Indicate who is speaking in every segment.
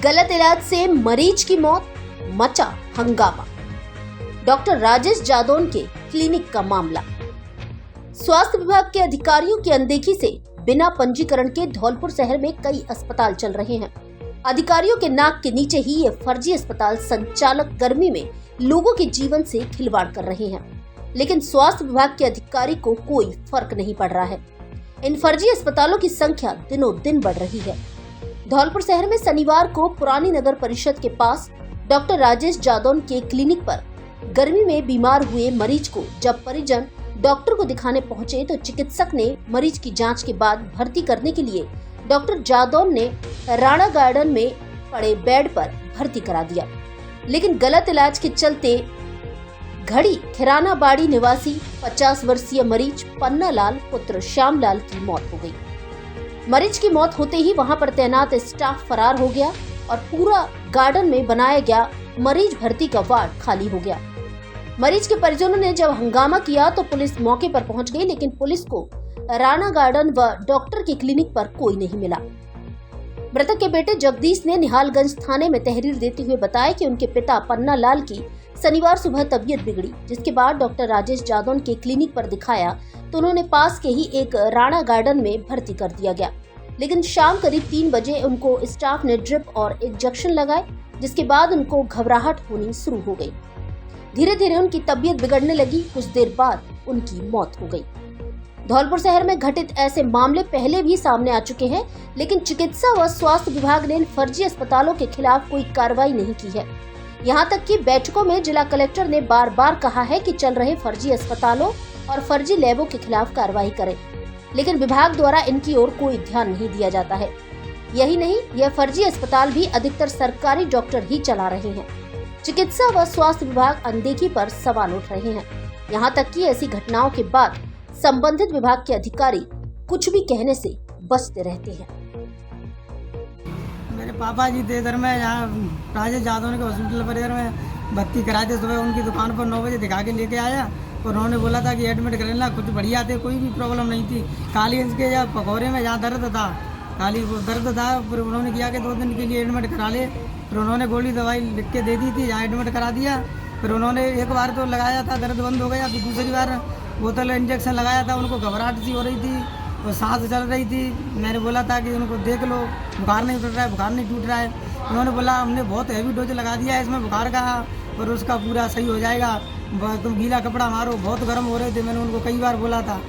Speaker 1: गलत इलाज से मरीज की मौत, मचा हंगामा। डॉक्टर राजेश जादौन के क्लिनिक का मामला। स्वास्थ्य विभाग के अधिकारियों की अनदेखी से बिना पंजीकरण के धौलपुर शहर में कई अस्पताल चल रहे हैं। अधिकारियों के नाक के नीचे ही ये फर्जी अस्पताल संचालक गर्मी में लोगों के जीवन से खिलवाड़ कर रहे हैं, लेकिन स्वास्थ्य विभाग के अधिकारी को कोई फर्क नहीं पड़ रहा है। इन फर्जी अस्पतालों की संख्या दिनों दिन बढ़ रही है। धौलपुर शहर में शनिवार को पुरानी नगर परिषद के पास डॉक्टर राजेश जादौन के क्लिनिक पर गर्मी में बीमार हुए मरीज को जब परिजन डॉक्टर को दिखाने पहुंचे तो चिकित्सक ने मरीज की जांच के बाद भर्ती करने के लिए डॉक्टर जादौन ने राणा गार्डन में पड़े बेड पर भर्ती करा दिया, लेकिन गलत इलाज के चलते घड़ी खिराना बाड़ी निवासी 50 वर्षीय मरीज पन्ना लाल पुत्र श्याम लाल की मौत हो गई। मरीज की मौत होते ही वहां पर तैनात स्टाफ फरार हो गया और पूरा गार्डन में बनाया गया मरीज भर्ती का वार्ड खाली हो गया। मरीज के परिजनों ने जब हंगामा किया तो पुलिस मौके पर पहुंच गई, लेकिन पुलिस को राणा गार्डन व डॉक्टर के क्लिनिक पर कोई नहीं मिला। मृतक के बेटे जगदीश ने निहालगंज थाने में तहरीर देते हुए बताया कि उनके पिता पन्ना लाल की शनिवार सुबह तबीयत बिगड़ी, जिसके बाद डॉक्टर राजेश जादौन के क्लिनिक पर दिखाया तो उन्होंने पास के ही एक राणा गार्डन में भर्ती कर दिया गया, लेकिन शाम करीब 3 बजे उनको स्टाफ ने ड्रिप और इंजेक्शन लगाए, जिसके बाद उनको घबराहट होनी शुरू हो गई। धीरे धीरे उनकी तबीयत बिगड़ने लगी। कुछ देर बाद उनकी मौत हो गई। धौलपुर शहर में घटित ऐसे मामले पहले भी सामने आ चुके हैं, लेकिन चिकित्सा व स्वास्थ्य विभाग ने इन फर्जी अस्पतालों के खिलाफ कोई कार्रवाई नहीं की है। यहाँ तक कि बैठकों में जिला कलेक्टर ने बार बार कहा है कि चल रहे फर्जी अस्पतालों और फर्जी लैबों के खिलाफ कार्रवाई करें, लेकिन विभाग द्वारा इनकी ओर कोई ध्यान नहीं दिया जाता है। यही नहीं, यह फर्जी अस्पताल भी अधिकतर सरकारी डॉक्टर ही चला रहे हैं। चिकित्सा व स्वास्थ्य विभाग अनदेखी पर सवाल उठ रहे हैं। यहाँ तक कि ऐसी घटनाओं के बाद संबंधित विभाग के अधिकारी कुछ भी कहने से बचते रहते हैं।
Speaker 2: मेरे पापा जी थे इधर में, यहाँ राजेश जादौन के हॉस्पिटल पर इधर में भर्ती कराए थे। सुबह उनकी दुकान पर 9 बजे दिखा के लेके आया और उन्होंने बोला था कि एडमिट कर लेना, कुछ बढ़िया थे, कोई भी प्रॉब्लम नहीं थी। खाली इसके या पकौड़े में जहाँ दर्द था, खाली वो दर्द था, फिर उन्होंने किया कि 2 दिन के लिए एडमिट करा ले। फिर उन्होंने गोली दवाई लिख के दे दी थी, जहाँ एडमिट करा दिया। फिर उन्होंने एक बार तो लगाया था, दर्द बंद हो गया, फिर दूसरी बार बोतल इंजेक्शन लगाया था। उनको घबराहट सी हो रही थी और सांस चल रही थी। मैंने बोला था कि उनको देख लो, बुखार नहीं टूट रहा है, बुखार नहीं टूट रहा है। उन्होंने बोला हमने बहुत हैवी डोज लगा दिया है इसमें बुखार का और उसका पूरा सही हो जाएगा, तुम गीला कपड़ा मारो। बहुत गर्म हो रहे थे। मैंने उनको कई बार बोला था,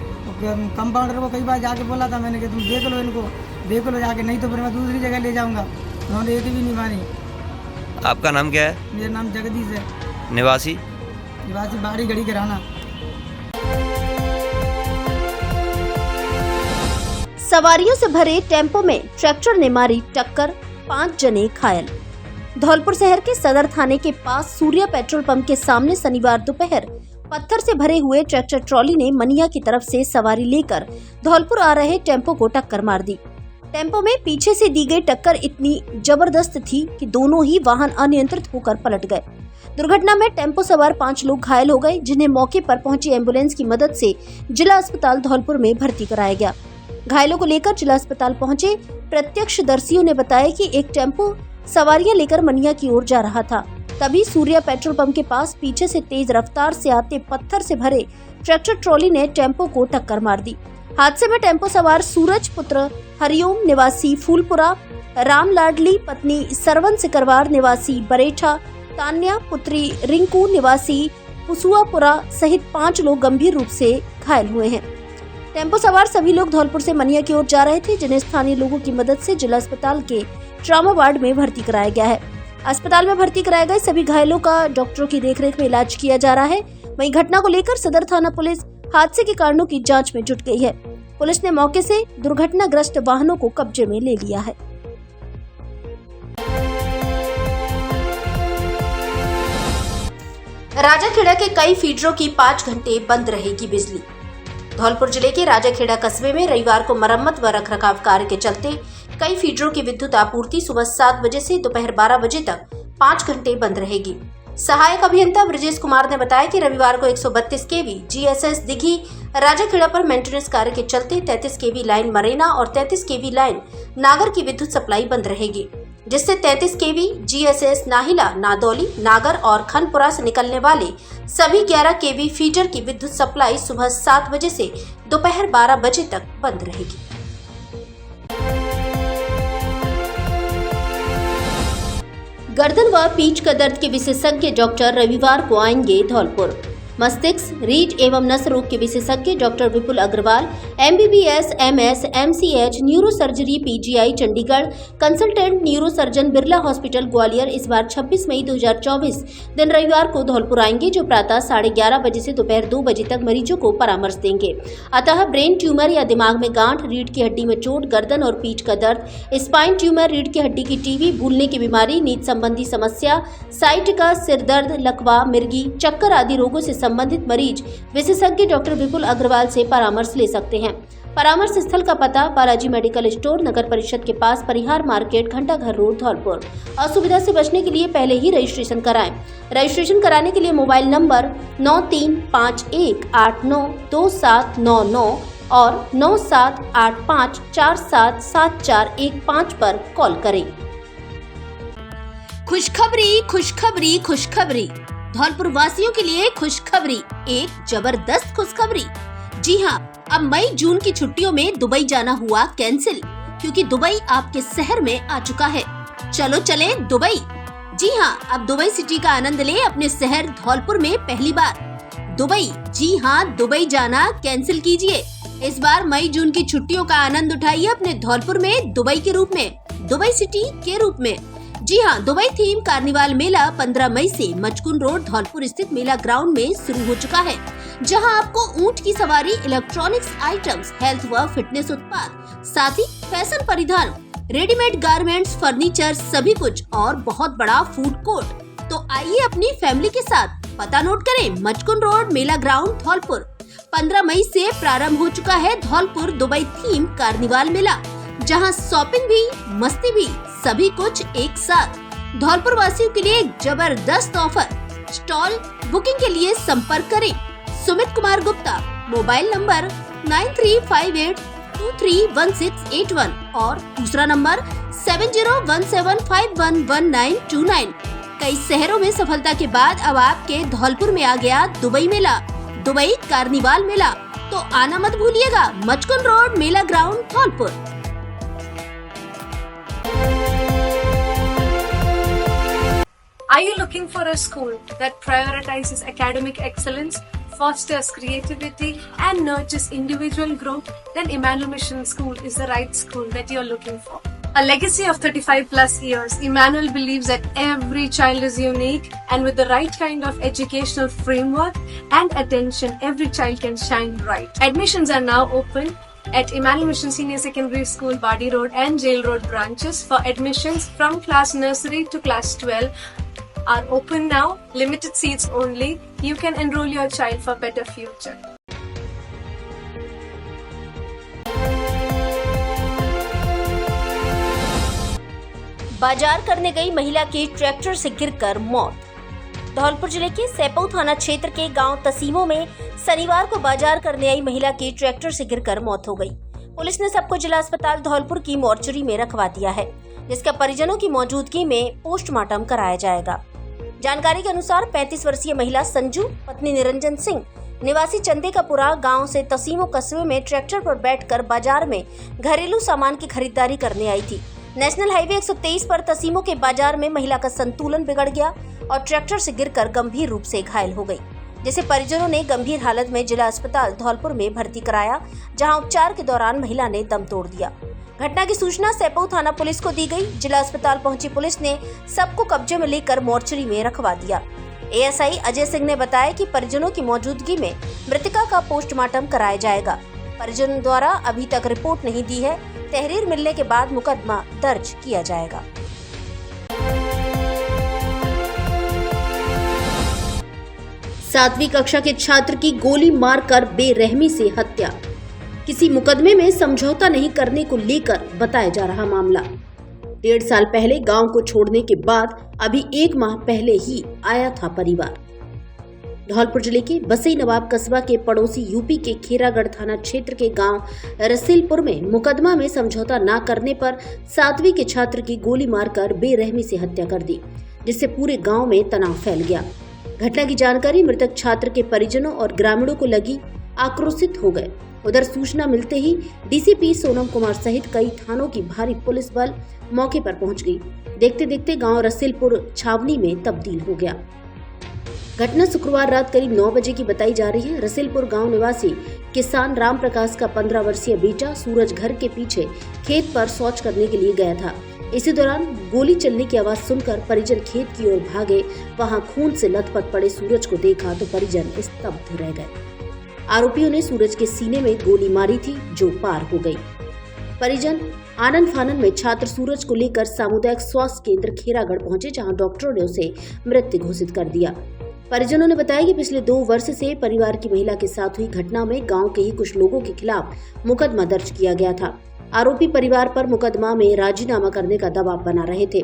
Speaker 2: कंपाउंडर को कई बार जाके बोला था मैंने कि तुम देख लो, इनको देख लो जाके, नहीं तो फिर मैं दूसरी जगह ले जाऊँगा। उन्होंने एक भी नहीं मानी।
Speaker 3: आपका नाम क्या है?
Speaker 2: मेरा नाम जगदीश है।
Speaker 3: निवासी
Speaker 2: बाड़ी घड़ी कराना।
Speaker 1: सवारियों से भरे टेम्पो में ट्रैक्टर ने मारी टक्कर, 5 जने घायल। धौलपुर शहर के सदर थाने के पास सूर्या पेट्रोल पंप के सामने शनिवार दोपहर पत्थर से भरे हुए ट्रैक्टर ट्रॉली ने मनिया की तरफ से सवारी लेकर धौलपुर आ रहे टेम्पो को टक्कर मार दी। टेम्पो में पीछे से दी गई टक्कर इतनी जबरदस्त थी कि दोनों ही वाहन अनियंत्रित होकर पलट गए। दुर्घटना में टेम्पो सवार 5 लोग घायल हो गए, जिन्हें मौके पर पहुंची एम्बुलेंस की मदद से जिला अस्पताल धौलपुर में भर्ती कराया गया। घायलों को लेकर जिला अस्पताल पहुंचे प्रत्यक्षदर्शियों ने बताया कि एक टेम्पो सवारियां लेकर मनिया की ओर जा रहा था। तभी सूर्या पेट्रोल पंप के पास पीछे से तेज रफ्तार से आते पत्थर से भरे ट्रैक्टर ट्रॉली ने टेम्पो को टक्कर मार दी। हादसे में टेम्पो सवार सूरज पुत्र हरिओम निवासी फूलपुरा, राम लाडली पत्नी सरवन सिकरवार निवासी बरेठा, तान्या पुत्री रिंकू निवासी पुसुआपुरा सहित 5 लोग गंभीर रूप से घायल हुए हैं। टेम्पो सवार सभी लोग धौलपुर से मनिया की ओर जा रहे थे, जिन्हें स्थानीय लोगों की मदद से जिला अस्पताल के ट्रॉमा वार्ड में भर्ती कराया गया है। अस्पताल में भर्ती कराए गए सभी घायलों का डॉक्टरों की देखरेख में इलाज किया जा रहा है। वहीं घटना को लेकर सदर थाना पुलिस हादसे के कारणों की जांच में जुट गई है। पुलिस ने मौके से दुर्घटनाग्रस्त वाहनों को कब्जे में ले लिया है। राजाखेड़ा के कई फीडरों की 5 घंटे बंद रहेगी बिजली। धौलपुर जिले के राजाखेड़ा कस्बे में रविवार को मरम्मत व रखरखाव कार्य के चलते कई फीडरों की विद्युत आपूर्ति सुबह 7 बजे से दोपहर 12 बजे तक 5 घंटे बंद रहेगी। सहायक अभियंता ब्रजेश कुमार ने बताया कि रविवार को 132 केवी जीएसएस दिघी राजाखेड़ा पर मेंटेनेंस कार्य के चलते 33 केवी लाइन मरेना और 33 केवी लाइन नागर की विद्युत सप्लाई बंद रहेगी। जिससे 33 kV GSS नाहिला, नादौली, नागर और खनपुरा से निकलने वाले सभी 11 kV फीडर की विद्युत सप्लाई सुबह 7 बजे से दोपहर 12 बजे तक बंद रहेगी। गर्दन व पीठ का दर्द के विशेषज्ञ डॉक्टर रविवार को आएंगे धौलपुर। मस्तिष्क, रीढ़ एवं नस रोग के विशेषज्ञ doctor Vipul Agarwal, MBBS, MS, MCH, neuro surgery PGI Chandigarh, consultant neuro surgeon Birla hospital Gwalior इस बार 26 मई 2024 दिन रविवार को धौलपुर आएंगे, जो प्रातः 11:30 बजे से दोपहर 2 बजे तक मरीजों को परामर्श देंगे। अतः ब्रेन ट्यूमर या दिमाग में गांठ, रीढ़ की हड्डी में चोट, गर्दन और पीठ का दर्द, स्पाइन ट्यूमर, रीढ़ की हड्डी की टीबी, भूलने की बीमारी, नींद संबंधी समस्या, साइटिका, सिर दर्द, लकवा, मिर्गी, चक्कर आदि रोगों से संबंधित मरीज विशेषज्ञ डॉक्टर विपुल अग्रवाल से परामर्श ले सकते हैं। परामर्श स्थल का पता बालाजी मेडिकल स्टोर, नगर परिषद के पास, परिहार मार्केट, घंटाघर रोड, धौलपुर। असुविधा से बचने के लिए पहले ही रजिस्ट्रेशन कराएं। रजिस्ट्रेशन कराने के लिए मोबाइल नंबर 9351892799 और 9785477415 पर कॉल करें। खुशखबरी, खुशखबरी, खुशखबरी। धौलपुर वासियों के लिए खुशखबरी, एक जबरदस्त खुशखबरी। जी हाँ, अब मई जून की छुट्टियों में दुबई जाना हुआ कैंसिल, क्योंकि दुबई आपके शहर में आ चुका है। चलो चले दुबई। जी हाँ, अब दुबई सिटी का आनंद ले अपने शहर धौलपुर में पहली बार। दुबई, जी हाँ, दुबई जाना कैंसिल कीजिए। इस बार मई जून की छुट्टियों का आनंद उठाइए अपने धौलपुर में दुबई के रूप में, दुबई सिटी के रूप में। जी हाँ, दुबई थीम कार्निवाल मेला 15 मई से मचकुन रोड धौलपुर स्थित मेला ग्राउंड में शुरू हो चुका है, जहां आपको ऊंट की सवारी, इलेक्ट्रॉनिक्स आइटम्स, हेल्थ व फिटनेस उत्पाद, साथ ही फैशन परिधान, रेडीमेड गारमेंट्स, फर्नीचर, सभी कुछ और बहुत बड़ा फूड कोर्ट। तो आइए अपनी फैमिली के साथ। पता नोट करें, मचकुन रोड मेला ग्राउंड धौलपुर। 15 मई से प्रारंभ हो चुका है धौलपुर दुबई थीम कार्निवाल मेला, जहां शॉपिंग भी, मस्ती भी, सभी कुछ एक साथ। धौलपुर वासियों के लिए एक जबरदस्त ऑफर। स्टॉल बुकिंग के लिए संपर्क करें सुमित कुमार गुप्ता, मोबाइल नंबर 9358231681 और दूसरा नंबर 7017511929। कई शहरों में सफलता के बाद अब आपके धौलपुर में आ गया दुबई मेला, दुबई कार्निवाल मेला। तो आना मत भूलिएगा, मचकुन रोड मेला ground Dholpur.
Speaker 4: Are you looking for a school that prioritizes academic excellence, fosters creativity and nurtures individual growth? Then Emmanuel Mission School is the right school that you're looking for. A legacy of 35 plus years, Emmanuel believes that every child is unique, and with the right kind of educational framework and attention, every child can shine bright. Admissions are now open at Emmanuel Mission Senior Secondary School, Badi Road and Jail Road branches. For admissions from class nursery to class 12 are open now, limited seats only. You can enroll your child for better future.
Speaker 1: बाजार करने गई महिला की tractor से गिरकर मौत। धौलपुर जिले के सैपऊ थाना क्षेत्र के गांव तसीमों में शनिवार को बाजार करने आई महिला की ट्रैक्टर से गिरकर मौत हो गई। पुलिस ने सबको जिला अस्पताल धौलपुर की मोर्चरी में रखवा दिया है, जिसका परिजनों की मौजूदगी में पोस्टमार्टम कराया जाएगा। जानकारी के अनुसार 35 वर्षीय महिला संजू, पत्नी निरंजन सिंह, निवासी चंदेकापुरा गांव से तसीमो कस्बे में ट्रैक्टर पर बैठकर बाजार में घरेलू सामान की खरीदारी करने आई थी। नेशनल हाईवे 123 पर तसीमो के बाजार में महिला का संतुलन बिगड़ गया और ट्रैक्टर से गिरकर गंभीर रूप से घायल हो गई, जिसे परिजनों ने गंभीर हालत में जिला अस्पताल धौलपुर में भर्ती कराया, जहां उपचार के दौरान महिला ने दम तोड़ दिया। घटना की सूचना सैपऊ थाना पुलिस को दी गई। जिला अस्पताल पहुंची पुलिस ने सबको कब्जे में लेकर मोर्चरी में रखवा दिया। ASI अजय सिंह ने बताया कि परिजनों की मौजूदगी में मृतका का पोस्टमार्टम कराया जाएगा। परिजनों द्वारा अभी तक रिपोर्ट नहीं दी है। तहरीर मिलने के बाद मुकदमा दर्ज किया जाएगा। 7वीं कक्षा के छात्र की गोली मारकर बेरहमी से हत्या। किसी मुकदमे में समझौता नहीं करने को लेकर बताया जा रहा मामला। 1.5 साल पहले गांव को छोड़ने के बाद अभी 1 माह पहले ही आया था परिवार। धौलपुर जिले के बसई नवाब कस्बा के पड़ोसी यूपी के खेरागढ़ थाना क्षेत्र के गांव रसिलपुर में मुकदमा में समझौता न करने पर 7वीं के छात्र की गोली मारकर बेरहमी से हत्या कर दी, जिससे पूरे गांव में तनाव फैल गया। घटना की जानकारी मृतक छात्र के परिजनों और ग्रामीणों को लगी, आक्रोशित हो गए। उधर सूचना मिलते ही डीसीपी सोनम कुमार सहित कई थानों की भारी पुलिस बल मौके पर पहुंच गई। देखते देखते गांव रसिलपुर छावनी में तब्दील हो गया। घटना शुक्रवार रात करीब 9 बजे की बताई जा रही है। रसिलपुर गांव निवासी किसान राम प्रकाश का 15 वर्षीय बेटा सूरज घर के पीछे खेत पर शौच करने के लिए गया था। इसी दौरान गोली चलने की आवाज सुनकर परिजन खेत की ओर भागे। वहां खून से लथपथ पड़े सूरज को देखा तो परिजन स्तब्ध रह गए। आरोपियों ने सूरज के सीने में गोली मारी थी, जो पार हो गई। परिजन आनन फानन में छात्र सूरज को लेकर सामुदायिक स्वास्थ्य केंद्र खेरागढ़ पहुंचे, जहां डॉक्टरों ने उसे मृत घोषित कर दिया। परिजनों ने बताया कि पिछले 2 वर्ष से परिवार की महिला के साथ हुई घटना में गांव के ही कुछ लोगों के खिलाफ मुकदमा दर्ज किया गया था। आरोपी परिवार पर मुकदमा में राजीनामा करने का दबाव बना रहे थे।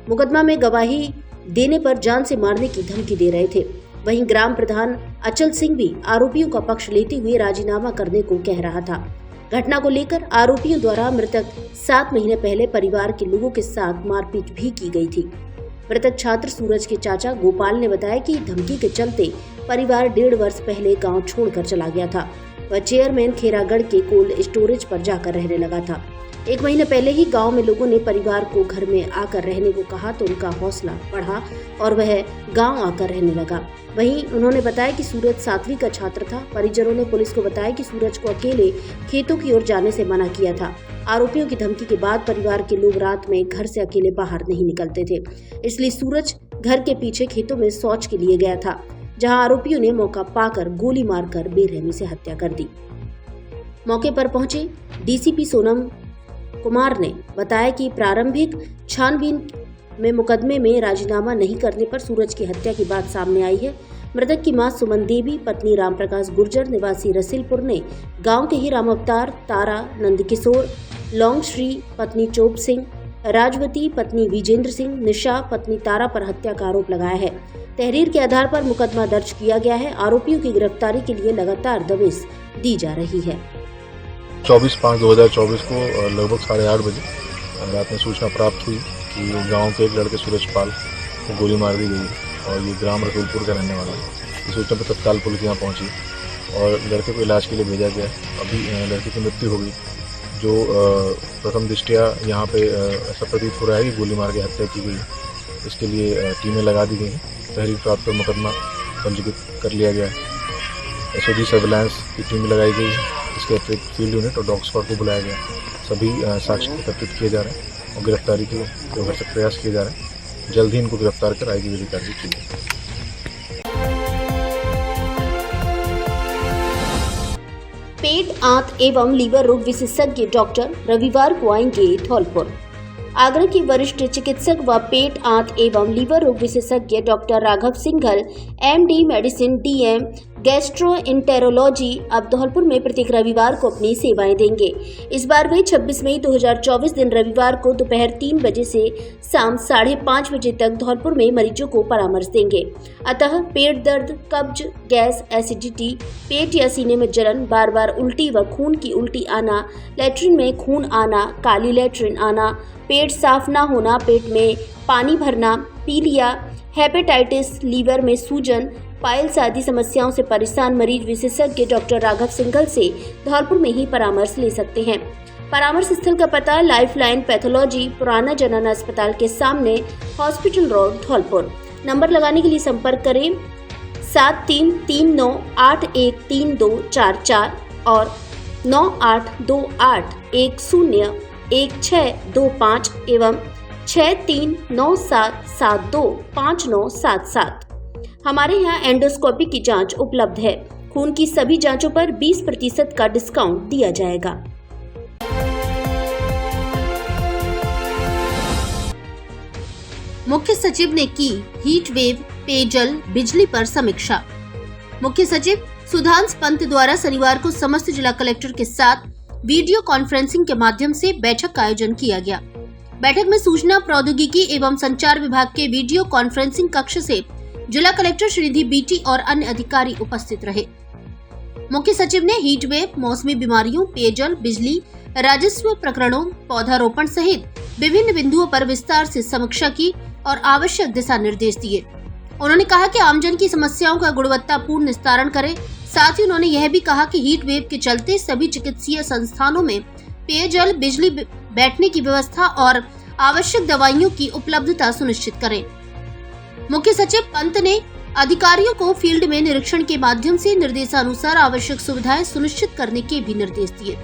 Speaker 1: मुकदमा में गवाही देने पर जान से मारने की धमकी दे रहे थे। वहीं ग्राम प्रधान अचल सिंह भी आरोपियों का पक्ष लेते हुए राजीनामा करने को कह रहा था। घटना को लेकर आरोपियों द्वारा मृतक 7 महीने पहले परिवार के लोगों के साथ मारपीट भी की गई थी। मृतक छात्र सूरज के चाचा गोपाल ने बताया कि धमकी के चलते परिवार 1.5 वर्ष पहले गांव छोड़कर चला गया था। वह चेयरमैन खेरागढ़ के कोल्ड स्टोरेज पर जाकर रहने लगा था। 1 महीने पहले ही गांव में लोगों ने परिवार को घर में आकर रहने को कहा तो उनका हौसला बढ़ा और वह गांव आकर रहने लगा। वहीं उन्होंने बताया कि सूरज 7वीं का छात्र था। परिजनों ने पुलिस को बताया कि सूरज को अकेले खेतों की ओर जाने से मना किया था। आरोपियों की धमकी के बाद परिवार के लोग रात में घर से अकेले बाहर नहीं निकलते थे, इसलिए सूरज घर के पीछे खेतों में शौच के लिए गया था, जहां आरोपियों ने मौका पाकर गोली मारकर बेरहमी से हत्या कर दी। मौके पर पहुंचे डीसीपी सोनम कुमार ने बताया कि प्रारंभिक छानबीन में मुकदमे में राजीनामा नहीं करने पर सूरज की हत्या की बात सामने आई है। मृतक की मां सुमन देवी, पत्नी रामप्रकाश गुर्जर निवासी रसिलपुर ने गांव के ही राम अवतार, तारा, नंदकिशोर, लौंगश्री पत्नी चोप सिंह, राजवती पत्नी विजेंद्र सिंह, निशा पत्नी तारा पर हत्या का आरोप लगाया है। तहरीर के आधार पर मुकदमा दर्ज किया गया है। आरोपियों की गिरफ्तारी के लिए लगातार दबिश दी जा रही है।
Speaker 5: 24/5/2024 को लगभग 8:30 बजे रात में सूचना प्राप्त हुई कि गांव के एक लड़के सूरज पाल को गोली मार दी गई और ये ग्राम रसूलपुर का रहने वाला है। इस सूचना पर तत्काल पुलिस यहाँ पहुंची और लड़के को इलाज के लिए भेजा गया। अभी लड़के की मृत्यु हो गई, जो प्रथम दृष्टया यहाँ पे ऐसा प्रतीत हो रहा है कि गोली मार के हत्या की गई। इसके लिए टीमें लगा दी गई हैं। तहरीर प्राप्त कर मुकदमा पंजीकृत कर लिया गया है। एसओजी सर्विलांस की टीम लगाई गई है। इसके अतिरिक्त फील्ड यूनिट और डॉग स्क्वाड को बुलाया गया। सभी साक्ष्य एकत्रित किए जा रहे हैं और गिरफ्तारी के भरसक प्रयास किए जा रहे हैं। जल्द ही इनको गिरफ्तार कर आगे की कार्रवाई की जाएगी।
Speaker 1: पेट, आंत एवं लीवर रोग विशेषज्ञ डॉक्टर रविवार को आएंगे धौलपुर। आगरा के वरिष्ठ चिकित्सक व पेट, आंत एवं लीवर रोग विशेषज्ञ doctor Raghav Singhal, MD medicine, DM gastroenterology अब धौलपुर में प्रत्येक रविवार को अपनी सेवाएं देंगे। इस बार वे 26 मई 2024 दिन रविवार को दोपहर 3 बजे से शाम 5:30 बजे तक धौलपुर में मरीजों को परामर्श देंगे। अतः पेट दर्द, कब्ज, गैस, एसिडिटी, पेट या सीने में जलन, बार बार उल्टी व खून की उल्टी आना, लैट्रिन में खून आना, काली लैट्रिन आना, पेट साफ न होना, पेट में पानी भरना, पीलिया, हेपेटाइटिस, लीवर में सूजन, पाइल्स आदि समस्याओं से परेशान मरीज विशेषज्ञ डॉक्टर राघव सिंघल से धौलपुर में ही परामर्श ले सकते हैं। परामर्श स्थल का पता लाइफलाइन पैथोलॉजी, पुराना जनना अस्पताल के सामने, हॉस्पिटल रोड, धौलपुर। नंबर लगाने के लिए संपर्क करें 7339813244 और 9828101625 एवं 6397725977। हमारे यहाँ एंडोस्कोपी की जांच उपलब्ध है। खून की सभी जांचों पर 20% का डिस्काउंट दिया जाएगा। मुख्य सचिव ने की हीट वेव, पेयजल, बिजली पर समीक्षा। मुख्य सचिव सुधांश पंत द्वारा शनिवार को समस्त जिला कलेक्टर के साथ वीडियो कॉन्फ्रेंसिंग के माध्यम से बैठक का आयोजन किया गया। बैठक में सूचना प्रौद्योगिकी एवं संचार विभाग के वीडियो कॉन्फ्रेंसिंग कक्ष से जिला कलेक्टर श्रीनिधि बीटी और अन्य अधिकारी उपस्थित रहे। मुख्य सचिव ने हीट वेव, मौसमी बीमारियों, पेयजल, बिजली, राजस्व प्रकरणों, पौधारोपण सहित विभिन्न बिंदुओं पर विस्तार से समीक्षा की और आवश्यक दिशा निर्देश दिए। उन्होंने कहा कि आमजन की समस्याओं का गुणवत्तापूर्ण निस्तारण करें। साथ ही उन्होंने यह भी कहा कि हीट वेव के चलते सभी चिकित्सीय संस्थानों में पेयजल, बिजली, बैठने की व्यवस्था और आवश्यक दवाइयों की उपलब्धता सुनिश्चित करें। मुख्य सचिव पंत ने अधिकारियों को फील्ड में निरीक्षण के माध्यम से निर्देशानुसार आवश्यक सुविधाएं सुनिश्चित करने के भी निर्देश दिए।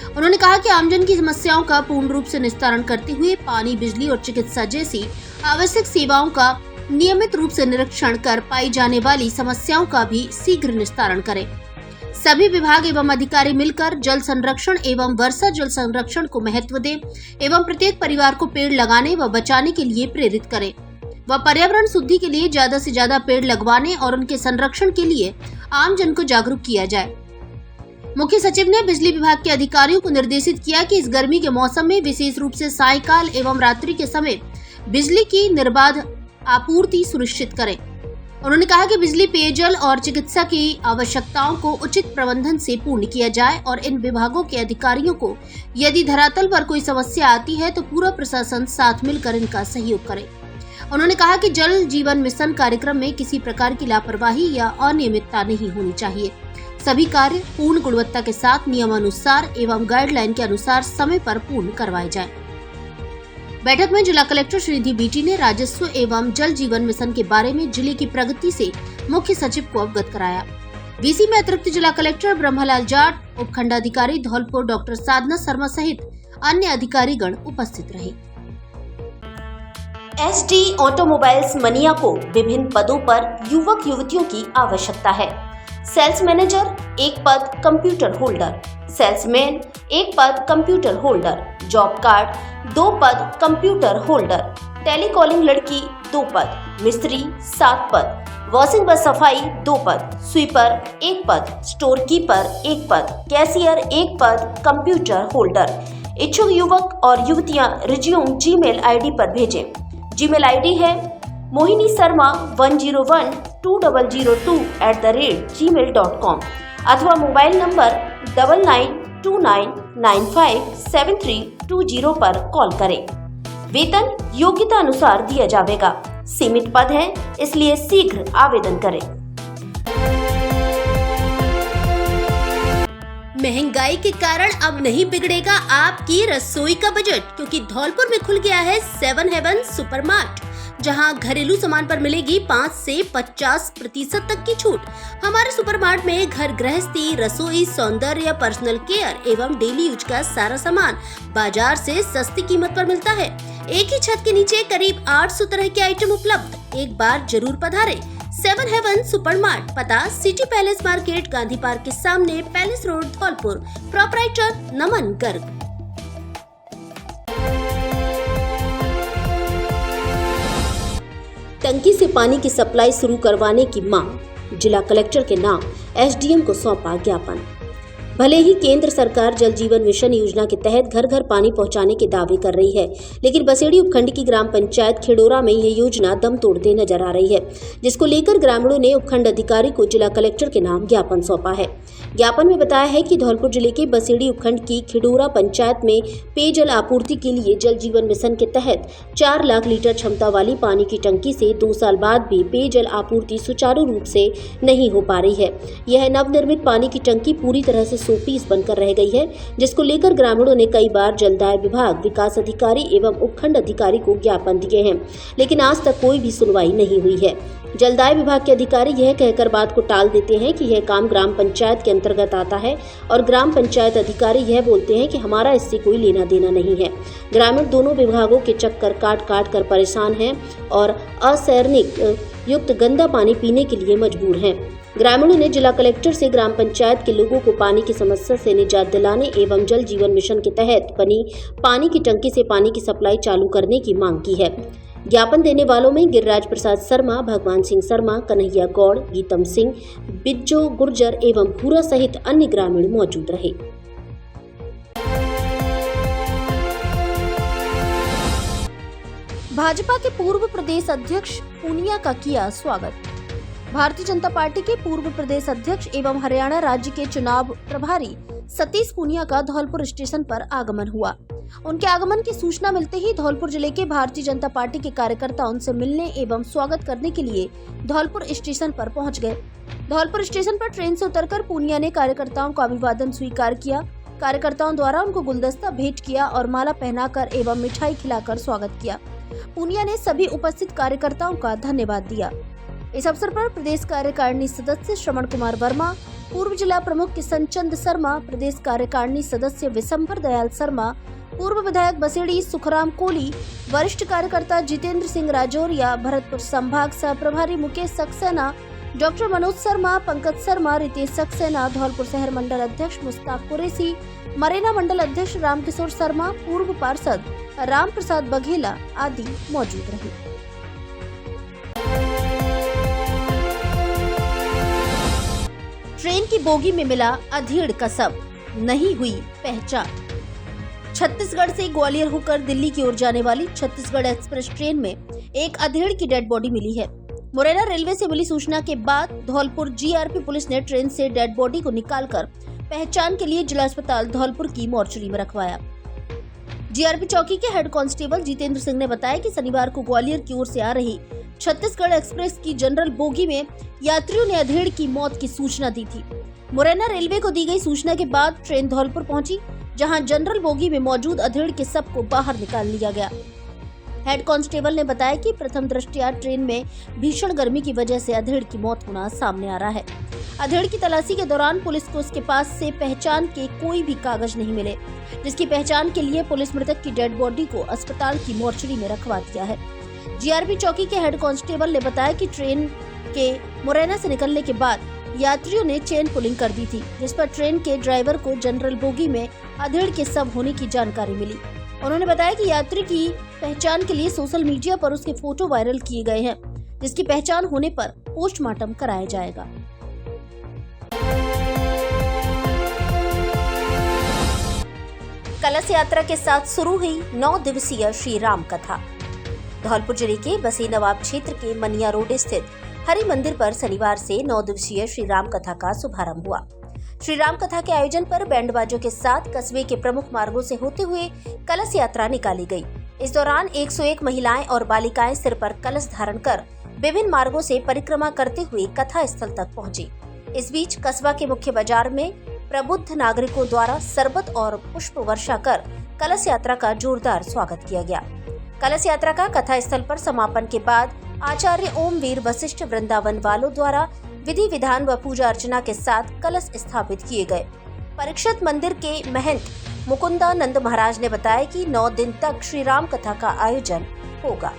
Speaker 1: उन्होंने कहा कि आमजन की समस्याओं का पूर्ण रूप से निस्तारण करते हुए पानी, बिजली और चिकित्सा जैसी आवश्यक सेवाओं का नियमित रूप से निरीक्षण कर पाई जाने वाली समस्याओं का भी शीघ्र निस्तारण करें। सभी विभाग एवं अधिकारी मिलकर जल संरक्षण एवं वर्षा जल संरक्षण को महत्व दें एवं प्रत्येक परिवार को पेड़ लगाने व बचाने के लिए प्रेरित करें व पर्यावरण शुद्धि के लिए ज्यादा से ज्यादा पेड़ लगवाने और उनके संरक्षण के लिए आम जन को जागरूक किया जाए। मुख्य सचिव ने बिजली विभाग के अधिकारियों को निर्देशित किया कि इस गर्मी के मौसम में विशेष रूप से सायंकाल एवं रात्रि के समय बिजली की निर्बाध आपूर्ति सुनिश्चित करें। उन्होंने कहा कि बिजली, पेयजल और चिकित्सा की आवश्यकताओं को उचित प्रबंधन से पूर्ण किया जाए और इन विभागों के अधिकारियों को यदि धरातल पर कोई समस्या आती है तो पूरा प्रशासन साथ मिलकर इनका सहयोग करे। उन्होंने कहा कि जल जीवन मिशन कार्यक्रम में किसी प्रकार की लापरवाही या अनियमितता नहीं होनी चाहिए। सभी कार्य पूर्ण गुणवत्ता के साथ नियमानुसार एवं गाइडलाइन के अनुसार समय पर पूर्ण करवाए जाए। बैठक में जिला कलेक्टर श्रीनिधि बीटी ने राजस्व एवं जल जीवन मिशन के बारे में जिले की प्रगति से मुख्य सचिव को अवगत कराया। वीसी में अतिरिक्त जिला कलेक्टर ब्रह्मलाल जाट, उपखंडाधिकारी धौलपुर डॉक्टर साधना शर्मा सहित अन्य अधिकारीगण उपस्थित रहे।
Speaker 6: SD ऑटोमोबाइल्स मनिया को विभिन्न पदों पर युवक युवतियों की आवश्यकता है। सेल्स मैनेजर 1 पद, कंप्यूटर होल्डर, सेल्समैन 1 पद, कंप्यूटर होल्डर, जॉब कार्ड 2 पद, कंप्यूटर होल्डर, टेलीकॉलिंग लड़की 2 पद, मिस्त्री 7 पद, वॉशिंग व सफाई 2 पद, स्वीपर 1 पद, स्टोर कीपर 1 पद, कैशियर 1 पद, कंप्यूटर होल्डर। इच्छुक युवक और युवतियां रिज्यूम जीमेल आईडी पर भेजें। जीमेल आईडी है mohinisarma10012002@gmail.com अथवा मोबाइल नंबर 9929957320 पर कॉल करें। वेतन योग्यता अनुसार दिया जाएगा। सीमित पद है, इसलिए शीघ्र आवेदन करें।
Speaker 1: महंगाई के कारण अब नहीं बिगड़ेगा आपकी रसोई का बजट, क्योंकि धौलपुर में खुल गया है 7 हेवन सुपरमार्ट, जहां घरेलू सामान पर मिलेगी 5 से 50% तक की छूट। हमारे सुपरमार्ट में घर गृहस्थी, रसोई, सौंदर्य, पर्सनल केयर एवं डेली यूज का सारा सामान बाजार से सस्ती कीमत पर मिलता है। एक ही छत के नीचे करीब 800 तरह के आइटम उपलब्ध। एक बार जरूर पधारें। 7 हेवन सुपरमार्ट, पता city palace market, Gandhi park के सामने, पैलेस रोड, धौलपुर। प्रोपराइटर नमन गर्ग।
Speaker 6: टंकी से पानी की सप्लाई शुरू करवाने की मांग, जिला कलेक्टर के नाम SDM को सौंपा ज्ञापन। भले ही केंद्र सरकार जल जीवन मिशन योजना के तहत घर घर पानी पहुंचाने के दावे कर रही है, लेकिन बसेड़ी उपखंड की ग्राम पंचायत खिडोरा में यह योजना दम तोड़ते नजर आ रही है, जिसको लेकर ग्रामीणों ने उपखंड अधिकारी को जिला कलेक्टर के नाम ज्ञापन सौंपा है। ज्ञापन में बताया है कि धौलपुर जिले के बसेड़ी उपखंड की खिडोरा पंचायत में पेयजल आपूर्ति के लिए जल जीवन मिशन के तहत 4 लाख लीटर क्षमता वाली पानी की टंकी से 2 साल बाद भी पेयजल आपूर्ति सुचारू रूप से नहीं हो पा रही है। यह नवनिर्मित पानी की टंकी पूरी तरह से शोपीस बनकर रह गई है, जिसको लेकर ग्रामीणों ने कई बार जलदाय विभाग, विकास अधिकारी एवं उपखंड अधिकारी को ज्ञापन दिए हैं, लेकिन आज तक कोई भी सुनवाई नहीं हुई है। जलदाय विभाग के अधिकारी यह कहकर बात को टाल देते हैं कि यह काम ग्राम पंचायत के अंतर्गत आता है और ग्राम पंचायत अधिकारी यह बोलते हैं कि हमारा इससे कोई लेना देना नहीं है। ग्रामीण दोनों विभागों के चक्कर काट काट कर परेशान हैं और असैनिक युक्त गंदा पानी पीने के लिए मजबूर हैं। ग्रामीणों ने जिला कलेक्टर से ग्राम पंचायत के लोगों को पानी की समस्या से निजात दिलाने एवं जल जीवन मिशन के तहत बनी पानी की टंकी से पानी की सप्लाई चालू करने की मांग की है। ज्ञापन देने वालों में गिरिराज प्रसाद शर्मा, भगवान सिंह शर्मा, कन्हैया गौड़, गीतम सिंह, बिज्जो गुर्जर एवं भूरा सहित अन्य ग्रामीण मौजूद रहे।
Speaker 1: भाजपा के पूर्व प्रदेश अध्यक्ष पूनिया का किया स्वागत। भारतीय जनता पार्टी के पूर्व प्रदेश अध्यक्ष एवं हरियाणा राज्य के चुनाव प्रभारी सतीश पूनिया का धौलपुर स्टेशन पर आगमन हुआ। उनके आगमन की सूचना मिलते ही धौलपुर जिले के भारतीय जनता पार्टी के कार्यकर्ता उनसे मिलने एवं स्वागत करने के लिए धौलपुर स्टेशन पर पहुंच गए। धौलपुर स्टेशन पर ट्रेन से उतरकर पूनिया ने कार्यकर्ताओं का अभिवादन स्वीकार किया। कार्यकर्ताओं द्वारा उनको गुलदस्ता भेंट किया और माला पहनाकर एवं मिठाई खिलाकर स्वागत किया। पूनिया ने सभी उपस्थित कार्यकर्ताओं का धन्यवाद दिया। इस अवसर पर प्रदेश कार्यकारिणी सदस्य श्रवण कुमार वर्मा, पूर्व जिला प्रमुख किशन चंद शर्मा, प्रदेश कार्यकारिणी सदस्य विशंभर दयाल शर्मा, पूर्व विधायक बसेड़ी सुखराम कोली, वरिष्ठ कार्यकर्ता जितेंद्र सिंह राजौरिया, भरतपुर संभाग सह प्रभारी मुकेश सक्सेना, डॉक्टर मनोज शर्मा, पंकज शर्मा, रितेश सक्सेना, धौलपुर शहर मंडल अध्यक्ष मुस्ताक कुरैशी, मरेना मंडल अध्यक्ष रामकिशोर शर्मा, पूर्व पार्षद राम प्रसाद बघेला आदि मौजूद रहे। ट्रेन की बोगी में मिला अधेड़ का शव, नहीं हुई पहचान। छत्तीसगढ़ से ग्वालियर होकर दिल्ली की ओर जाने वाली छत्तीसगढ़ एक्सप्रेस ट्रेन में एक अधेड़ की डेड बॉडी मिली है। मुरैना रेलवे से मिली सूचना के बाद धौलपुर जीआरपी पुलिस ने ट्रेन से डेड बॉडी को निकालकर पहचान के लिए जिला अस्पताल धौलपुर की मोर्चरी में रखवाया। जीआरपी चौकी के हेड कांस्टेबल जितेंद्र सिंह ने बताया कि शनिवार को ग्वालियर की ओर से आ रही छत्तीसगढ़ एक्सप्रेस की जनरल बोगी में यात्रियों ने अधेड़ की मौत की सूचना दी थी। मुरैना रेलवे को दी गई सूचना के बाद ट्रेन धौलपुर पहुंची, जहां जनरल बोगी में मौजूद अधेड़ के शव को बाहर निकाल लिया गया। हेड कांस्टेबल ने बताया कि प्रथम दृष्टया ट्रेन में भीषण गर्मी की वजह से अधेड़ की मौत होना सामने आ रहा है। अधेड़ की तलाशी के दौरान पुलिस को उसके पास से पहचान के कोई भी कागज नहीं मिले, जिसकी पहचान के लिए पुलिस मृतक की डेड बॉडी को अस्पताल की मोर्चरी में रखवा दिया है। जीआरपी चौकी के हेड कांस्टेबल ने बताया कि ट्रेन के मुरैना से निकलने के बाद यात्रियों ने चेन पुलिंग कर दी थी, जिस पर ट्रेन के ड्राइवर को जनरल बोगी में अधेड़ के शव होने की जानकारी मिली। उन्होंने बताया कि यात्री की पहचान के लिए सोशल मीडिया पर उसके फोटो वायरल किए गए हैं, जिसकी पहचान होने पर पोस्टमार्टम कराया जाएगा। कलश यात्रा के साथ शुरू हुई 9 दिवसीय श्री राम कथा। धौलपुर जिले के बसी नवाब क्षेत्र के मनिया रोड स्थित हरि मंदिर पर शनिवार से 9 दिवसीय श्री राम कथा का शुभारंभ हुआ। श्री राम कथा के आयोजन पर बैंड बाजों के साथ कस्बे के प्रमुख मार्गों से होते हुए कलश यात्रा निकाली गई। इस दौरान 101 महिलाएं और बालिकाएं सिर पर कलश धारण कर विभिन्न मार्गों से परिक्रमा करते हुए कथा स्थल तक पहुंची। इस बीच कस्बा के मुख्य बाजार में प्रबुद्ध नागरिकों द्वारा शरबत और पुष्प वर्षा कर कलश यात्रा का जोरदार स्वागत किया गया। कलश यात्रा का कथा स्थल पर समापन के बाद आचार्य ओमवीर वशिष्ठ वृंदावन वालों द्वारा विधि विधान व पूजा अर्चना के साथ कलश स्थापित किए गए। परीक्षित मंदिर के महंत मुकुंदानंद महाराज ने बताया कि 9 दिन तक श्री राम कथा का आयोजन होगा।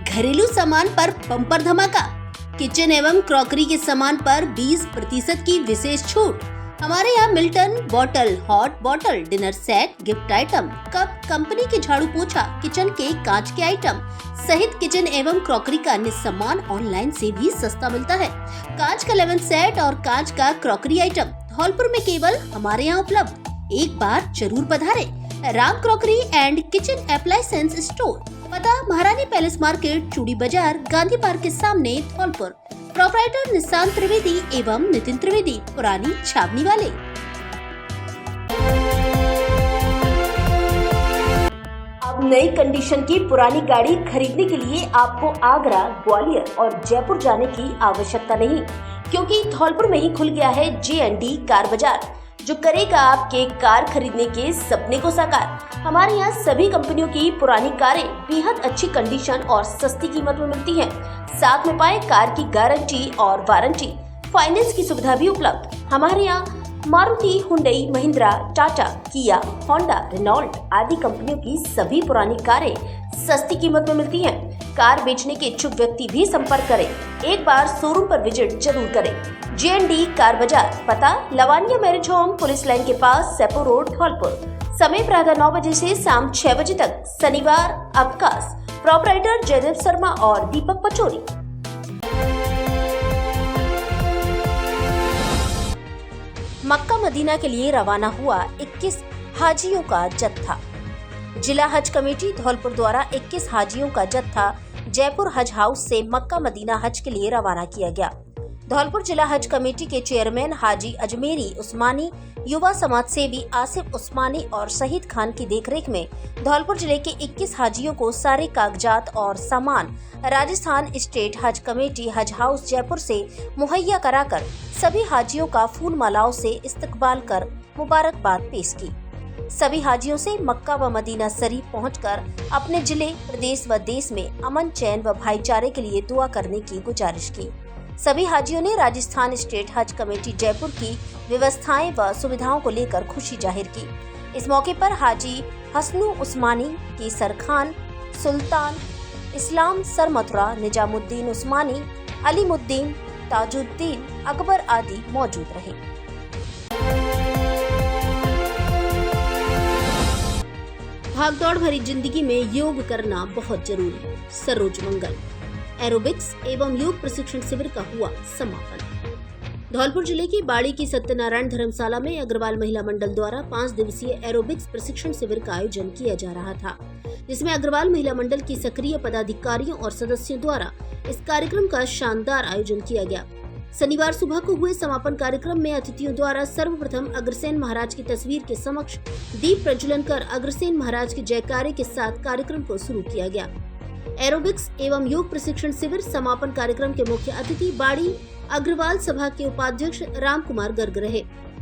Speaker 1: घरेलू सामान पर बम्पर धमाका, किचन एवं क्रॉकरी के सामान पर 20% की विशेष छूट। हमारे यहाँ Milton bottle, hot bottle, dinner set, gift item, cup, company के झाड़ू पोछा, किचन के कांच के आइटम सहित किचन एवं क्रॉकरी का अन्य सामान ऑनलाइन से भी सस्ता मिलता है। कांच का लेमन सेट और कांच का क्रॉकरी आइटम धौलपुर में केवल हमारे यहाँ उपलब्ध। एक बार जरूर पधारे। Ram crockery and kitchen appliances store, पता महारानी पैलेस मार्केट, चूड़ी बाजार, गांधी पार्क के सामने, धौलपुर। प्रोपराइटर निशांत त्रिवेदी एवं नितिन त्रिवेदी, पुरानी छावनी वाले। अब नई कंडीशन की पुरानी गाड़ी खरीदने के लिए आपको आगरा, ग्वालियर और जयपुर जाने की आवश्यकता नहीं, क्योंकि धौलपुर में ही खुल गया है J&D कार बाजार, जो करेगा आपके कार खरीदने के सपने को साकार। हमारे यहाँ सभी कंपनियों की पुरानी कारें बेहद अच्छी कंडीशन और सस्ती कीमत में मिलती हैं। साथ में पाए कार की गारंटी और वारंटी, फाइनेंस की सुविधा भी उपलब्ध। हमारे यहाँ मारुति, हुंडई, महिंद्रा, टाटा, किया, होंडा, रेनॉल्ट आदि कंपनियों की सभी पुरानी कारें सस्ती कीमत में मिलती हैं। कार बेचने के इच्छुक व्यक्ति भी संपर्क करें। एक बार शोरूम पर विजिट जरूर करें। J&D कार बाजार, पता Lavania marriage home, police line के पास, सेपो रोड, धौलपुर। समय प्रातः 9 बजे से शाम 6 बजे तक। शनिवार अवकाश। प्रोपराइटर जयदेव शर्मा और दीपक पचौरी। मक्का मदीना के लिए रवाना हुआ 21 हाजियों का जत्था। जिला हज कमेटी धौलपुर द्वारा 21 हाजियों का जत्था जयपुर हज हाउस से मक्का मदीना हज के लिए रवाना किया गया। धौलपुर जिला हज कमेटी के चेयरमैन हाजी अजमेरी उस्मानी, युवा समाज सेवी आसिफ उस्मानी और शहीद खान की देखरेख में धौलपुर जिले के 21 हाजियों को सारे कागजात और सामान राजस्थान स्टेट हज कमेटी हज हाउस जयपुर से मुहैया कराकर सभी हाजियों का फूल मालाओं से इस्तकबाल कर मुबारकबाद पेश की। सभी हाजियों से मक्का व मदीना शरीफ पहुंचकर अपने जिले, प्रदेश व देश में अमन, चैन व भाईचारे के लिए दुआ करने की गुजारिश की। सभी हाजियों ने राजस्थान स्टेट हज कमेटी जयपुर की व्यवस्थाएं व सुविधाओं को लेकर खुशी जाहिर की। इस मौके पर हाजी हसनु उस्मानी, केसर खान, सुल्तान इस्लाम सर मथुरा, निजामुद्दीन उस्मानी, अलीमुद्दीन, ताजुद्दीन, अकबर आदि मौजूद रहे। भागदौड़ भरी जिंदगी में योग करना बहुत जरूरी। सरोज मंगल एरोबिक्स एवं योग प्रशिक्षण शिविर का हुआ समापन। धौलपुर जिले की बाड़ी की सत्यनारायण धर्मशाला में अग्रवाल महिला मंडल द्वारा 5 दिवसीय एरोबिक्स प्रशिक्षण शिविर का आयोजन किया जा रहा था, जिसमें अग्रवाल महिला मंडल की सक्रिय पदाधिकारियों और सदस्यों द्वारा इस कार्यक्रम का शानदार आयोजन किया गया। शनिवार सुबह को हुए समापन कार्यक्रम में अतिथियों द्वारा सर्वप्रथम अग्रसेन महाराज की तस्वीर के समक्ष दीप प्रज्वलन कर अग्रसेन महाराज के जयकारे के साथ कार्यक्रम को शुरू किया गया। एरोबिक्स एवं योग प्रशिक्षण शिविर समापन कार्यक्रम के मुख्य अतिथि बाड़ी अग्रवाल सभा के उपाध्यक्ष राम कुमार गर्ग रहे।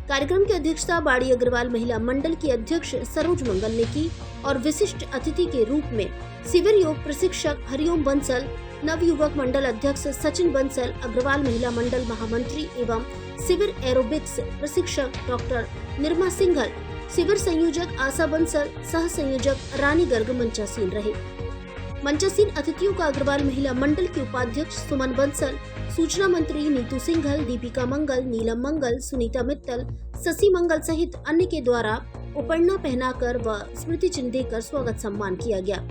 Speaker 1: कार्यक्रम की अध्यक्षता बाड़ी अग्रवाल महिला मंडल की अध्यक्ष सरोज मंगल ने की और विशिष्ट अतिथि के रूप में शिविर योग प्रशिक्षक हरिओम बंसल, नवयुवक मंडल अध्यक्ष सचिन बंसल, अग्रवाल महिला मंडल महामंत्री एवं शिविर एरोबिक्स प्रशिक्षक डॉक्टर निर्मा सिंघल, शिविर संयोजक आशा बंसल, सह संयोजक रानी गर्ग मंचासीन रहे। मंचासीन अतिथियों का अग्रवाल महिला मंडल की उपाध्यक्ष सुमन बंसल, सूचना मंत्री नीतू सिंघल, दीपिका मंगल, नीलम मंगल, सुनीता मित्तल, शशि मंगल सहित अन्य के द्वारा उपरना पहनाकर व स्मृति चिन्ह देकर स्वागत सम्मान किया गया।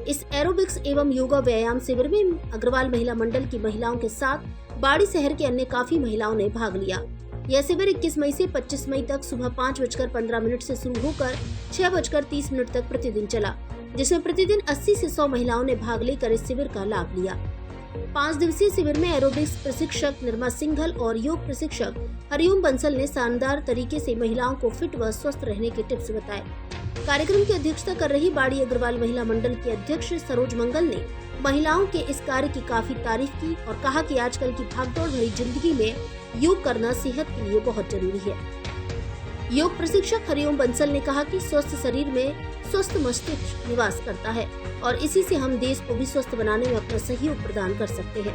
Speaker 1: इस एरोबिक्स एवं योगा व्यायाम शिविर में अग्रवाल महिला मंडल की महिलाओं के साथ बाड़ी शहर के अन्य काफी महिलाओं ने भाग लिया। यह शिविर 21 मई से 25 मई तक सुबह 5:15 से शुरू होकर 6:30 तक प्रतिदिन चला, जिसमें प्रतिदिन 80 से 100 महिलाओं ने भाग लेकर इस शिविर का लाभ लिया। 5 दिवसीय शिविर में एरोबिक्स प्रशिक्षक निर्मा सिंघल और योग प्रशिक्षक हरिओम बंसल ने शानदार तरीके से महिलाओं को फिट व स्वस्थ रहने के टिप्स बताए। कार्यक्रम की अध्यक्षता कर रही बाड़ी अग्रवाल महिला मंडल की अध्यक्ष सरोज मंगल ने महिलाओं के इस कार्य की काफी तारीफ की और कहा कि आजकल की भागदौड़ भरी जिंदगी में योग करना सेहत के लिए बहुत जरूरी है। योग प्रशिक्षक हरिओम बंसल ने कहा कि स्वस्थ शरीर में स्वस्थ मस्तिष्क निवास करता है और इसी से हम देश को भी स्वस्थ बनाने में अपना सहयोग प्रदान कर सकते हैं।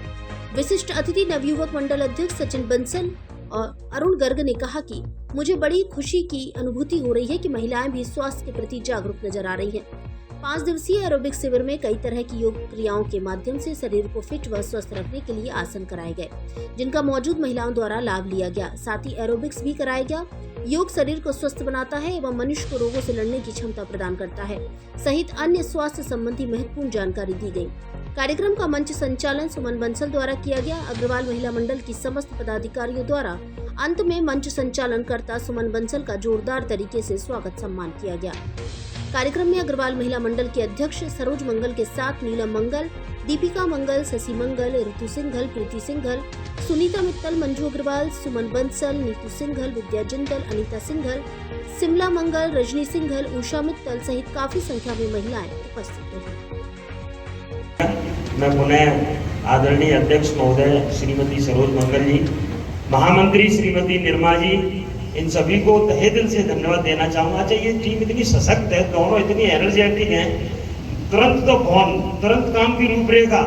Speaker 1: विशिष्ट अतिथि नवयुवक मंडल अध्यक्ष सचिन बंसल और अरुण गर्ग ने कहा कि मुझे बड़ी खुशी की अनुभूति हो रही है कि महिलाएं भी स्वास्थ्य के प्रति जागरूक नजर आ रही हैं। 5 दिवसीय एरोबिक्स शिविर में कई तरह की योग क्रियाओं के माध्यम से शरीर को फिट व स्वस्थ रखने के लिए आसन कराए गए, जिनका मौजूद महिलाओं द्वारा लाभ लिया गया। साथ ही एरोबिक्स भी कराया गया। योग शरीर को स्वस्थ बनाता है एवं मनुष्य को रोगों से लड़ने की क्षमता प्रदान करता है, सहित अन्य स्वास्थ्य संबंधी महत्वपूर्ण जानकारी दी गई। कार्यक्रम का मंच संचालन सुमन बंसल द्वारा किया गया। अग्रवाल महिला मंडल की समस्त पदाधिकारियों द्वारा अंत में मंच संचालन करता सुमन बंसल का जोरदार तरीके से स्वागत सम्मान किया गया। कार्यक्रम में अग्रवाल महिला मंडल के अध्यक्ष सरोज मंगल के साथ नीलम मंगल, दीपिका मंगल, शशि मंगल, ऋतु सिंघल, प्रीति सिंघल, सुनीता मित्तल, मंजू अग्रवाल, सुमन बंसल, नीतू सिंघल, विद्या जिंदल, अनीता सिंघल, सिमला मंगल, रजनी सिंघल, उषा मित्तल सहित काफी संख्या में महिलाएं उपस्थित रही।
Speaker 7: मैं पुनः आदरणीय अध्यक्ष महोदय श्रीमती सरोज मंगल जी, महामंत्री श्रीमती निर्मा जी, इन सभी को तहे दिल से धन्यवाद देना चाहूँगा। अच्छा, ये टीम इतनी सशक्त है, दोनों इतनी एनर्जेटिक हैं, तुरंत काम की रूपरेखा,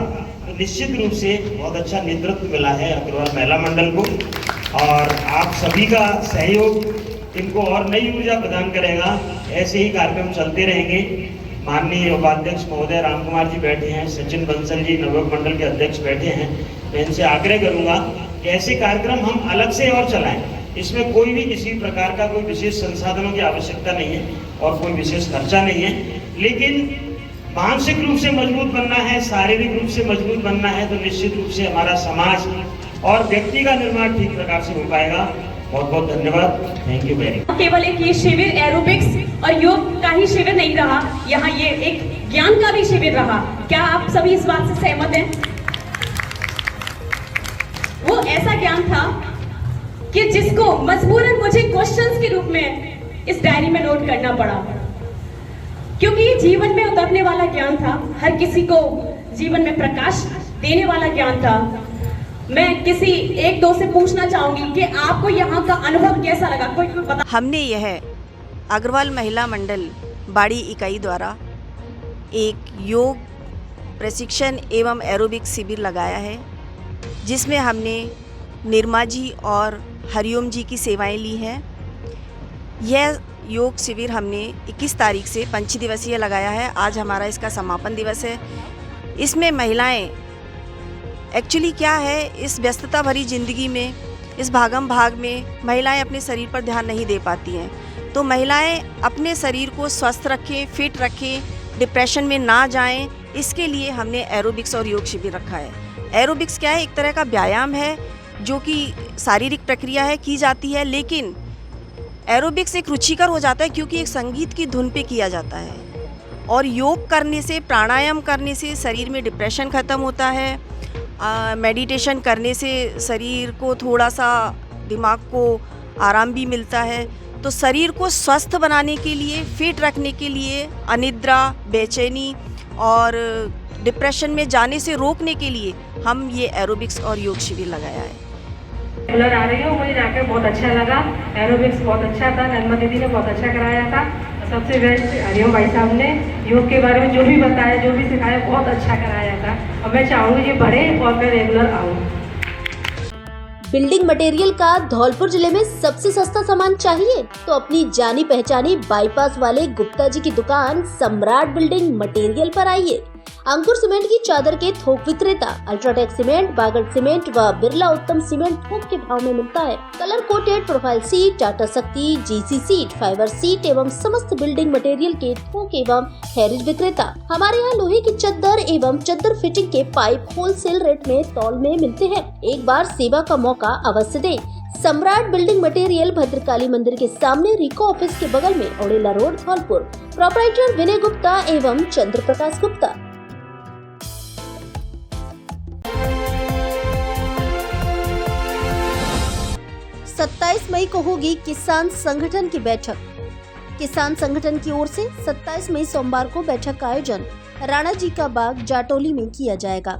Speaker 7: तो निश्चित रूप से बहुत अच्छा नेतृत्व मिला है अग्रवाल महिला मंडल को और आप सभी का सहयोग इनको और नई ऊर्जा प्रदान करेगा। ऐसे ही कार्यक्रम चलते रहेंगे। माननीय उपाध्यक्ष महोदय राम कुमार जी बैठे हैं, सचिन बंसल जी नवयुवक मंडल के अध्यक्ष बैठे हैं। मैं इनसे आग्रह करूंगा कि ऐसे कार्यक्रम हम अलग से और चलाएं। इसमें कोई भी किसी प्रकार का कोई विशेष संसाधनों की आवश्यकता नहीं है और कोई विशेष खर्चा नहीं है, लेकिन मानसिक रूप से मजबूत बनना है, शारीरिक रूप से मजबूत बनना है, तो निश्चित रूप से हमारा समाज और व्यक्ति का निर्माण ठीक प्रकार से हो पाएगा। बहुत बहुत धन्यवाद। Thank you very much.
Speaker 8: केवल एक ये शिविर एरोबिक्स और योग का ही शिविर नहीं रहा, यहाँ ये एक ज्ञान का भी शिविर रहा। क्या आप सभी इस बात से सहमत हैं? वो ऐसा ज्ञान था कि जिसको मजबूरन मुझे क्वेश्चंस के रूप में इस डायरी में नोट करना पड़ा, क्योंकि ये जीवन में उतरने वाला ज्ञान था, हर किसी को जीवन में प्रकाश देने वाला ज्ञान था। मैं किसी एक दो से पूछना चाहूंगी कि आपको यहाँ का अनुभव कैसा लगा, कोई बता।
Speaker 9: हमने यह अग्रवाल महिला मंडल बाड़ी इकाई द्वारा एक योग प्रशिक्षण एवं एरोबिक्स शिविर लगाया है, जिसमें हमने निर्मा जी और हरिओम जी की सेवाएं ली हैं। यह योग शिविर हमने 21 तारीख से 5 दिवसीय लगाया है। आज हमारा इसका समापन दिवस है। इसमें महिलाएं एक्चुअली क्या है, इस व्यस्तता भरी ज़िंदगी में, इस भागम भाग में महिलाएं अपने शरीर पर ध्यान नहीं दे पाती हैं। तो महिलाएं अपने शरीर को स्वस्थ रखें, फिट रखें, डिप्रेशन में ना जाएं, इसके लिए हमने एरोबिक्स और योग शिविर रखा है। एरोबिक्स क्या है, एक तरह का व्यायाम है जो कि शारीरिक प्रक्रिया है, की जाती है, लेकिन एरोबिक्स एक रुचिकर हो जाता है क्योंकि एक संगीत की धुन पे किया जाता है। और योग करने से, प्राणायाम करने से शरीर में डिप्रेशन ख़त्म होता है। मेडिटेशन करने से शरीर को थोड़ा सा, दिमाग को आराम भी मिलता है। तो शरीर को स्वस्थ बनाने के लिए, फिट रखने के लिए, अनिद्रा, बेचैनी और डिप्रेशन में जाने से रोकने के लिए हम ये एरोबिक्स और योग शिविर लगाया है।
Speaker 10: रेगुलर आ रही हूँ, मुझे जाकर बहुत अच्छा लगा। एरोबिक्स बहुत अच्छा था, नर्मा दीदी ने बहुत अच्छा कराया था। सबसे बेस्ट हरिओम भाई साहब ने योग के बारे में जो भी बताया, जो भी सिखाया, बहुत अच्छा कराया था। और मैं चाहूँगी ये बढ़े और मैं रेगुलर आऊँ।
Speaker 1: बिल्डिंग मटेरियल का धौलपुर जिले में सबसे सस्ता सामान चाहिए तो अपनी जानी पहचानी बाईपास वाले गुप्ता जी की दुकान सम्राट बिल्डिंग मटेरियल पर आइए। अंकुर सीमेंट की चादर के थोक विक्रेता अल्ट्राटेक सीमेंट, बागड़ सीमेंट व बिरला उत्तम सीमेंट थोक के भाव में मिलता है। Colour coated profile seat, Tata शक्ति, जीसी सीट, फाइबर सीट एवं समस्त बिल्डिंग मटेरियल के थोक एवं हैरिज विक्रेता। हमारे यहाँ लोहे की चद्दर एवं चद्दर फिटिंग के पाइप होलसेल रेट में तौल में मिलते हैं। एक बार सेवा का मौका अवश्य दें। सम्राट बिल्डिंग मटेरियल भद्रकाली मंदिर के सामने, रिको ऑफिस के बगल में, औड़ेला रोड, धौलपुर। प्रोपराइटर विनय गुप्ता एवं चंद्र प्रकाश गुप्ता। 27 मई को होगी किसान संगठन की बैठक। किसान संगठन की ओर से 27 मई सोमवार को बैठक का आयोजन राणा जी का बाग, जाटोली में किया जाएगा।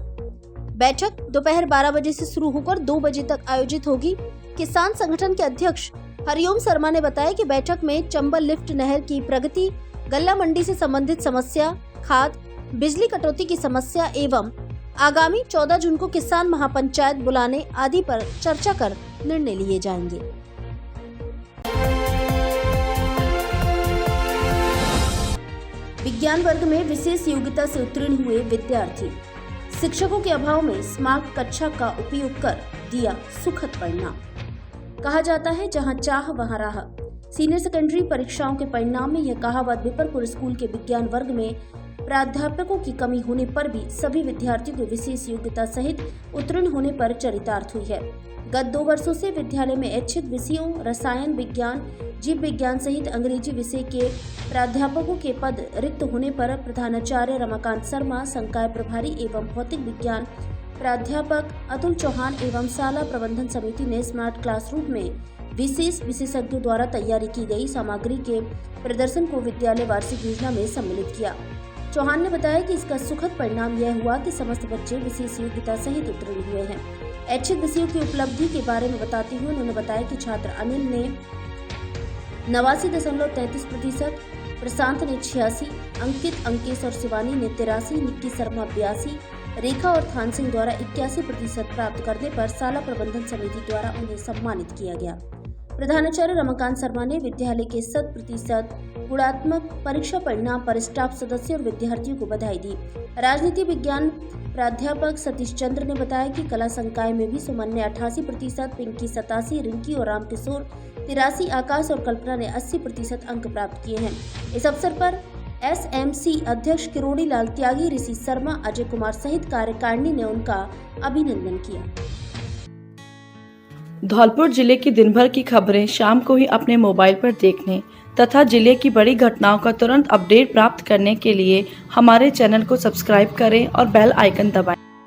Speaker 1: बैठक दोपहर 12 बजे से शुरू होकर 2 बजे तक आयोजित होगी। किसान संगठन के अध्यक्ष हरिओम शर्मा ने बताया कि बैठक में चंबल लिफ्ट नहर की प्रगति, गल्ला मंडी से संबंधित समस्या, खाद, बिजली कटौती की समस्या एवं आगामी 14 जून को किसान महापंचायत बुलाने आदि पर चर्चा कर निर्णय लिए जाएंगे। विज्ञान वर्ग में विशेष योग्यता से उत्तीर्ण हुए विद्यार्थी, शिक्षकों के अभाव में स्मार्ट कक्षा का उपयोग कर दिया सुखद परिणाम। कहा जाता है जहां चाह वहां राह। सीनियर सेकेंडरी परीक्षाओं के परिणाम में यह कहावत विपरपुर स्कूल के विज्ञान वर्ग में प्राध्यापकों की कमी होने पर भी सभी विद्यार्थियों को विशेष योग्यता सहित उत्तीर्ण होने पर चरितार्थ हुई है। गत 2 वर्षों से विद्यालय में ऐच्छिक विषयों रसायन विज्ञान, जीव विज्ञान सहित अंग्रेजी विषय के प्राध्यापकों के पद रिक्त होने पर प्रधानाचार्य रमाकांत शर्मा, संकाय प्रभारी एवं भौतिक विज्ञान प्राध्यापक अतुल चौहान एवं शाला प्रबंधन समिति ने स्मार्ट क्लासरूम में विशेष विशेषज्ञों द्वारा तैयारी की गई सामग्री के प्रदर्शन को विद्यालय वार्षिक योजना में सम्मिलित किया। चौहान ने बताया कि इसका सुखद परिणाम यह हुआ कि समस्त बच्चे विशेष योग्यता सहित उत्तीर्ण हुए हैं। ऐच्छिक विषयों की उपलब्धि के बारे में बताते हुए उन्होंने बताया कि छात्र अनिल ने 89.33%, प्रशांत ने 86%, अंकित, अंकेश और शिवानी ने 83%, निक्की शर्मा 82%, रेखा और थान सिंह द्वारा 81% प्राप्त करने पर शाला प्रबंधन समिति द्वारा उन्हें सम्मानित किया गया। प्रधानाचार्य रमाकांत शर्मा ने विद्यालय के 100% गुणात्मक परीक्षा परिणाम पर स्टाफ सदस्य और विद्यार्थियों को बधाई दी। राजनीति विज्ञान प्राध्यापक सतीश चंद्र ने बताया कि कला संकाय में भी सुमन ने 88%, पिंकी 87%, रिंकी और रामकिशोर 83%, आकाश और कल्पना ने 80% अंक प्राप्त किए हैं। इस अवसर पर SMC अध्यक्ष किरोड़ी लाल त्यागी, ऋषि शर्मा, अजय कुमार सहित कार्यकारिणी ने उनका अभिनंदन किया।
Speaker 11: धौलपुर जिले की दिन भर की खबरें शाम को ही अपने मोबाइल पर देखने तथा जिले की बड़ी घटनाओं का तुरंत अपडेट प्राप्त करने के लिए हमारे चैनल को सब्सक्राइब करें और बेल आइकन दबाएं।